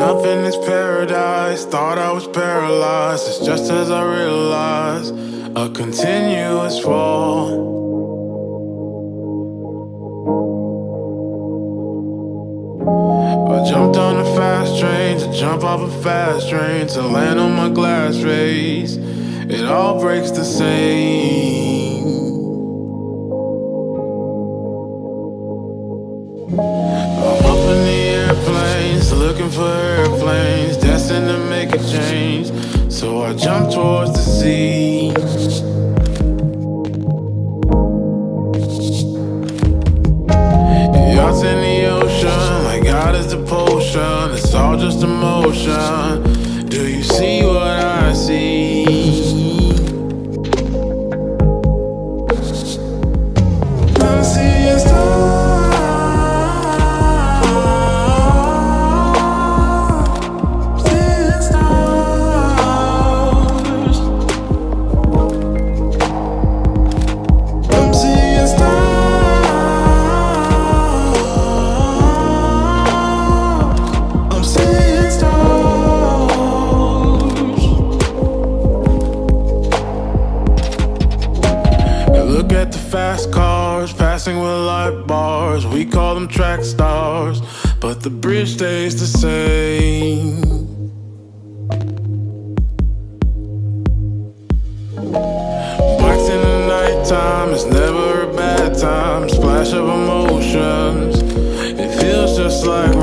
nothing is paradise. Thought I was paralyzed. It's just as I realized, a continuous fall. I jumped on a fast train to jump off a fast train to land on my glass face. It all breaks the same. I'm up in the airplanes, looking for airplanes, destined to make a change. So I jump towards the sea. Yachts in the ocean, like God is the potion. It's all just emotion. Do you see what I see? I'm seeing stars. Seeing stars. I'm seeing stars. Look at the fast cars passing with light bars. We call them track stars, but the bridge stays the same. Blacks in the nighttime, it's never a bad time. Splash of emotions, it feels just like